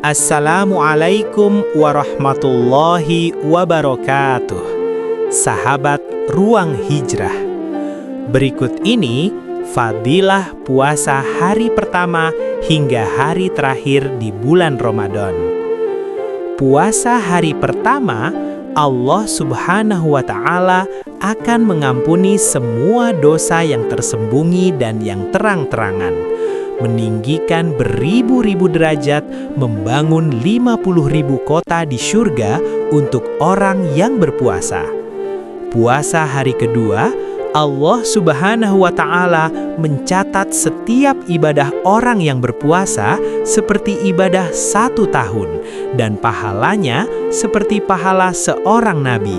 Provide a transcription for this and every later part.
Assalamualaikum warahmatullahi wabarakatuh. Sahabat Ruang Hijrah, berikut ini fadilah puasa hari pertama hingga hari terakhir di bulan Ramadan. Puasa hari pertama, Allah Subhanahu wa Ta'ala akan mengampuni semua dosa yang tersembunyi dan yang terang-terangan, meninggikan beribu-ribu derajat, membangun 50.000 kota di surga untuk orang yang berpuasa. Puasa hari kedua, Allah Subhanahu wa Ta'ala mencatat setiap ibadah orang yang berpuasa seperti ibadah 1 tahun, dan pahalanya seperti pahala seorang nabi.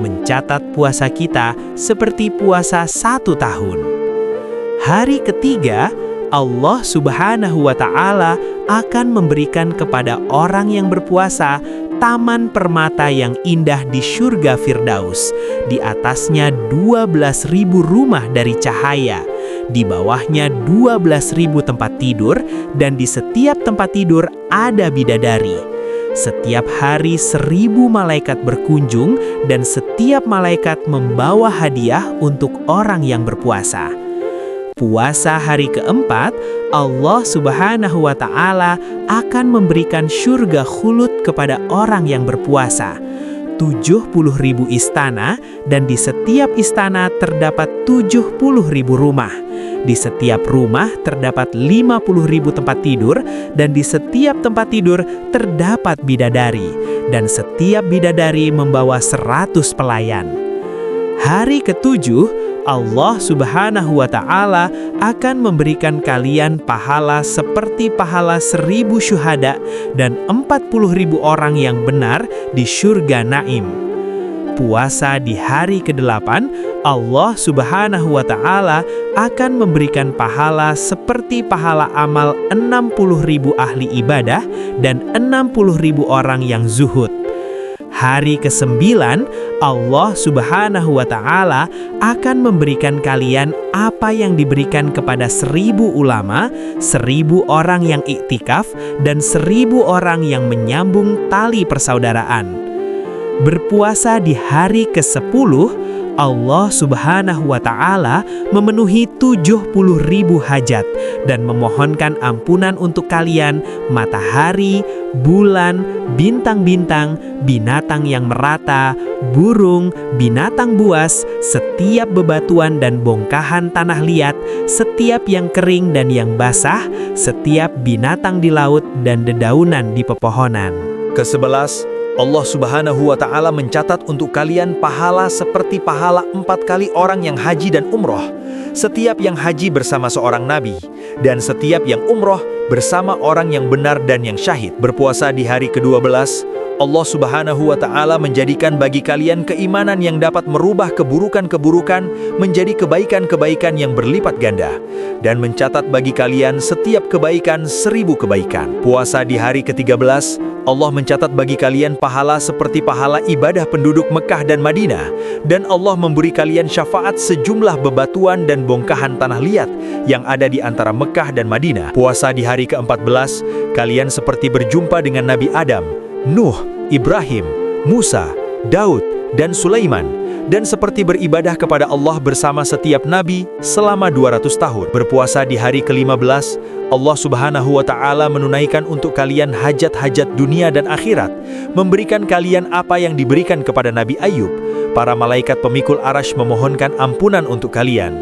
Mencatat puasa kita seperti puasa 1 tahun. Hari ketiga, Allah Subhanahu wa Ta'ala akan memberikan kepada orang yang berpuasa taman permata yang indah di surga Firdaus. Di atasnya 12.000 rumah dari cahaya, di bawahnya 12.000 tempat tidur, dan di setiap tempat tidur ada bidadari. Setiap hari 1.000 malaikat berkunjung, dan setiap malaikat membawa hadiah untuk orang yang berpuasa. Puasa hari keempat, Allah Subhanahu wa Ta'ala akan memberikan surga khulud kepada orang yang berpuasa. 70.000 istana, dan di setiap istana terdapat 70.000 rumah. Di setiap rumah terdapat 50.000 tempat tidur, dan di setiap tempat tidur terdapat bidadari, dan setiap bidadari membawa 100 pelayan. Hari ketujuh, Allah Subhanahu wa Ta'ala akan memberikan kalian pahala seperti pahala 1.000 syuhada dan 40.000 orang yang benar di surga Naim. Puasa di hari ke-8, Allah Subhanahu wa Ta'ala akan memberikan pahala seperti pahala amal 60.000 ahli ibadah dan 60.000 orang yang zuhud. Hari ke-9, Allah Subhanahu wa Ta'ala akan memberikan kalian apa yang diberikan kepada 1.000 ulama, 1.000 orang yang iktikaf, dan 1.000 orang yang menyambung tali persaudaraan. Berpuasa di hari ke-10, Allah Subhanahu wa Ta'ala memenuhi 70.000 hajat dan memohonkan ampunan untuk kalian, matahari, bulan, bintang-bintang, binatang yang merata, burung, binatang buas, setiap bebatuan dan bongkahan tanah liat, setiap yang kering dan yang basah, setiap binatang di laut dan dedaunan di pepohonan. Ke-11, Allah Subhanahu wa Ta'ala mencatat untuk kalian pahala seperti pahala 4 kali orang yang haji dan umroh, setiap yang haji bersama seorang nabi, dan setiap yang umroh bersama orang yang benar dan yang syahid. Berpuasa di hari ke-12, Allah Subhanahu wa Ta'ala menjadikan bagi kalian keimanan yang dapat merubah keburukan-keburukan menjadi kebaikan-kebaikan yang berlipat ganda, dan mencatat bagi kalian setiap kebaikan 1.000 kebaikan. Puasa di hari ke-13, Allah mencatat bagi kalian pahala seperti pahala ibadah penduduk Mekah dan Madinah, dan Allah memberi kalian syafaat sejumlah bebatuan dan bongkahan tanah liat yang ada di antara Mekah dan Madinah. Puasa di hari ke-14, kalian seperti berjumpa dengan Nabi Adam, Nuh, Ibrahim, Musa, Daud, dan Sulaiman, dan seperti beribadah kepada Allah bersama setiap nabi selama 200 tahun. Berpuasa di hari ke-15, Allah Subhanahu wa Ta'ala menunaikan untuk kalian hajat-hajat dunia dan akhirat, memberikan kalian apa yang diberikan kepada Nabi Ayub. Para malaikat pemikul arash memohonkan ampunan untuk kalian.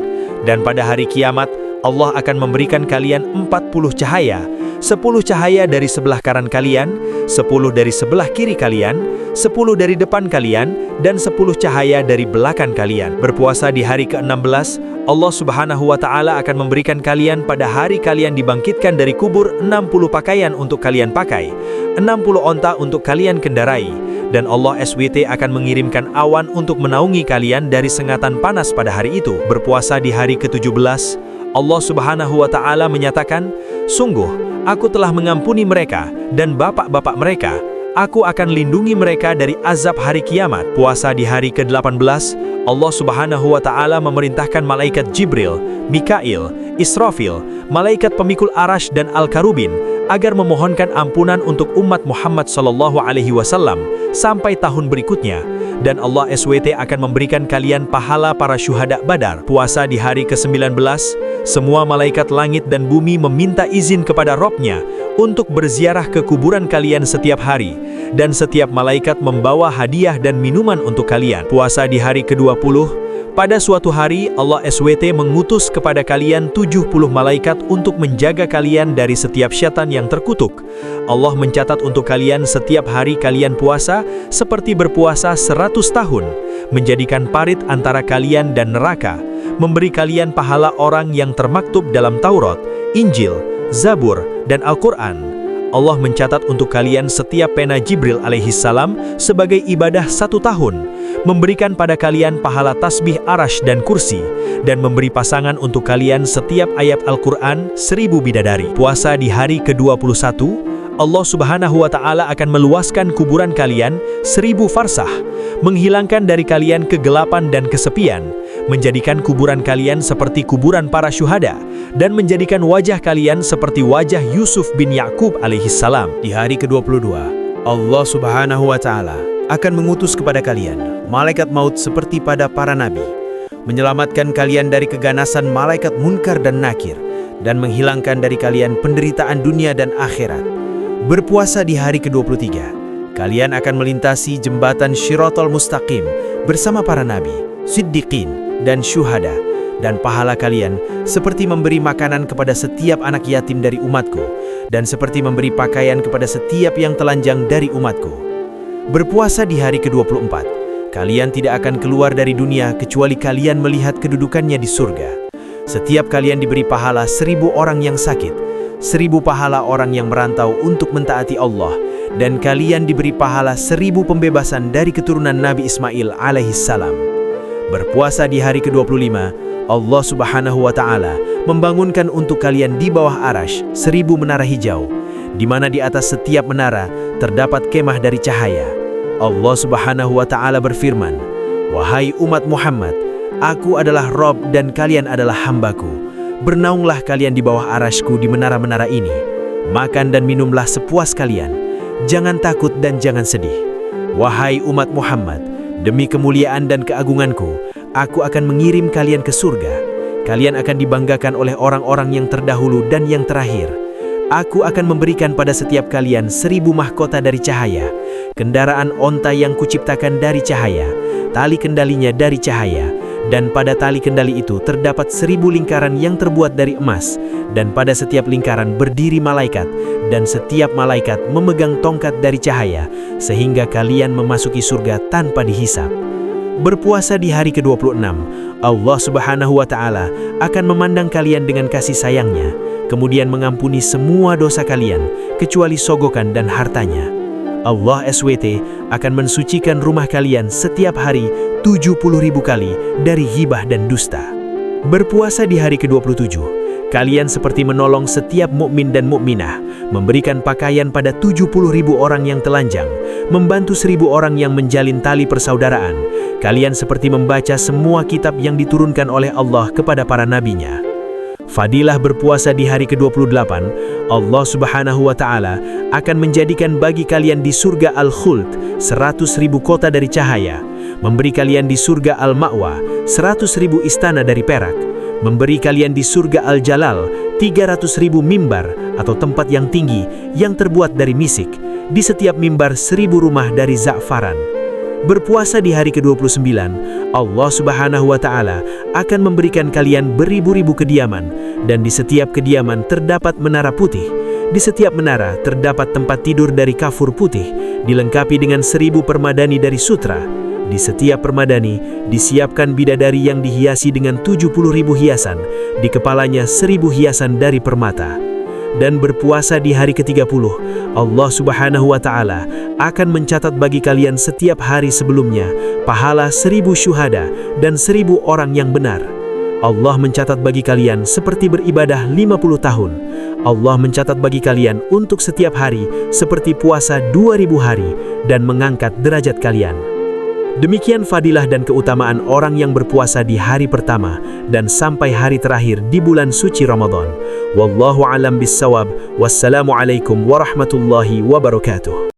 Dan pada hari kiamat, Allah akan memberikan kalian 40 cahaya, 10 cahaya dari sebelah kanan kalian, 10 dari sebelah kiri kalian, 10 dari depan kalian, dan 10 cahaya dari belakang kalian. Berpuasa di hari ke-16, Allah Subhanahu wa Ta'ala akan memberikan kalian pada hari kalian dibangkitkan dari kubur 60 pakaian untuk kalian pakai, 60 onta untuk kalian kendarai, dan Allah SWT akan mengirimkan awan untuk menaungi kalian dari sengatan panas pada hari itu. Berpuasa di hari ke-17, Allah Subhanahu wa Ta'ala menyatakan, "Sungguh, aku telah mengampuni mereka dan bapak-bapak mereka. Aku akan lindungi mereka dari azab hari kiamat." Puasa di hari ke-18, Allah Subhanahu wa Ta'ala memerintahkan malaikat Jibril, Mikail, Israfil, malaikat pemikul arash dan Al-Karubin agar memohonkan ampunan untuk umat Muhammad SAW sampai tahun berikutnya, dan Allah SWT akan memberikan kalian pahala para syuhada Badar. Puasa di hari ke-19, semua malaikat langit dan bumi meminta izin kepada Robnya untuk berziarah ke kuburan kalian setiap hari, dan setiap malaikat membawa hadiah dan minuman untuk kalian. Puasa di hari ke-20, pada suatu hari Allah SWT mengutus kepada kalian 70 malaikat untuk menjaga kalian dari setiap syaitan yang terkutuk. Allah mencatat untuk kalian setiap hari kalian puasa seperti berpuasa 100 tahun, menjadikan parit antara kalian dan neraka, memberi kalian pahala orang yang termaktub dalam Taurat, Injil, Zabur, dan Al-Quran. Allah mencatat untuk kalian setiap pena Jibril alaihissalam sebagai ibadah 1 tahun, memberikan pada kalian pahala tasbih arash dan kursi, dan memberi pasangan untuk kalian setiap ayat Al-Quran 1000 bidadari. Puasa di hari ke-21, Allah Subhanahu wa Ta'ala akan meluaskan kuburan kalian 1000 farsah, menghilangkan dari kalian kegelapan dan kesepian, menjadikan kuburan kalian seperti kuburan para syuhada, dan menjadikan wajah kalian seperti wajah Yusuf bin Yakub alaihissalam. Di hari ke-22, Allah Subhanahu wa Ta'ala akan mengutus kepada kalian malaikat maut seperti pada para nabi, menyelamatkan kalian dari keganasan malaikat munkar dan nakir, dan menghilangkan dari kalian penderitaan dunia dan akhirat. Berpuasa di hari ke-23, kalian akan melintasi jembatan Syiratal Mustaqim bersama para nabi, siddiqin, dan syuhada, dan pahala kalian seperti memberi makanan kepada setiap anak yatim dari umatku, dan seperti memberi pakaian kepada setiap yang telanjang dari umatku. Berpuasa di hari ke-24, kalian tidak akan keluar dari dunia kecuali kalian melihat kedudukannya di surga. Setiap kalian diberi pahala 1000 orang yang sakit, 1000 pahala orang yang merantau untuk mentaati Allah, dan kalian diberi pahala 1000 pembebasan dari keturunan Nabi Ismail alaihissalam. Berpuasa di hari ke-25, Allah Subhanahu wa Ta'ala membangunkan untuk kalian di bawah arash 1000 menara hijau, di mana di atas setiap menara terdapat kemah dari cahaya. Allah Subhanahu wa Ta'ala berfirman, "Wahai umat Muhammad, Aku adalah Rob dan kalian adalah hambaku. Bernaunglah kalian di bawah arasku di menara-menara ini. Makan dan minumlah sepuas kalian. Jangan takut dan jangan sedih. Wahai umat Muhammad, demi kemuliaan dan keagunganku, aku akan mengirim kalian ke surga. Kalian akan dibanggakan oleh orang-orang yang terdahulu dan yang terakhir. Aku akan memberikan pada setiap kalian 1000 mahkota dari cahaya, kendaraan onta yang kuciptakan dari cahaya, tali kendalinya dari cahaya, dan pada tali kendali itu terdapat 1000 lingkaran yang terbuat dari emas, dan pada setiap lingkaran berdiri malaikat, dan setiap malaikat memegang tongkat dari cahaya, sehingga kalian memasuki surga tanpa dihisap. Berpuasa di hari ke-26, Allah Subhanahu wa Ta'ala akan memandang kalian dengan kasih sayangnya, kemudian mengampuni semua dosa kalian, kecuali sogokan dan hartanya. Allah SWT akan mensucikan rumah kalian setiap hari 70.000 kali dari ghibah dan dusta. Berpuasa di hari ke-27, kalian seperti menolong setiap mukmin dan mukminah, memberikan pakaian pada 70.000 orang yang telanjang, membantu 1000 orang yang menjalin tali persaudaraan. Kalian seperti membaca semua kitab yang diturunkan oleh Allah kepada para nabinya. Fadilah berpuasa di hari ke-28, Allah Subhanahu wa Ta'ala akan menjadikan bagi kalian di surga Al-Khuld 100.000 kota dari cahaya, memberi kalian di surga Al-Ma'wa 100.000 istana dari perak, memberi kalian di surga Al-Jalal 300.000 mimbar atau tempat yang tinggi yang terbuat dari misik, di setiap mimbar 1000 rumah dari za'faran. Berpuasa di hari ke-29, Allah Subhanahu wa Ta'ala akan memberikan kalian beribu-ribu kediaman, dan di setiap kediaman terdapat menara putih. Di setiap menara terdapat tempat tidur dari kafur putih, dilengkapi dengan 1000 permadani dari sutra. Di setiap permadani disiapkan bidadari yang dihiasi dengan 70.000 hiasan, di kepalanya 1000 hiasan dari permata. Dan berpuasa di hari ke-30, Allah Subhanahu wa Ta'ala akan mencatat bagi kalian setiap hari sebelumnya pahala 1000 syuhada dan 1000 orang yang benar. Allah mencatat bagi kalian seperti beribadah 50 tahun. Allah mencatat bagi kalian untuk setiap hari seperti puasa 2000 hari dan mengangkat derajat kalian. Demikian fadilah dan keutamaan orang yang berpuasa di hari pertama dan sampai hari terakhir di bulan suci Ramadan. Wallahu alam bissawab. Wassalamualaikum warahmatullahi wabarakatuh.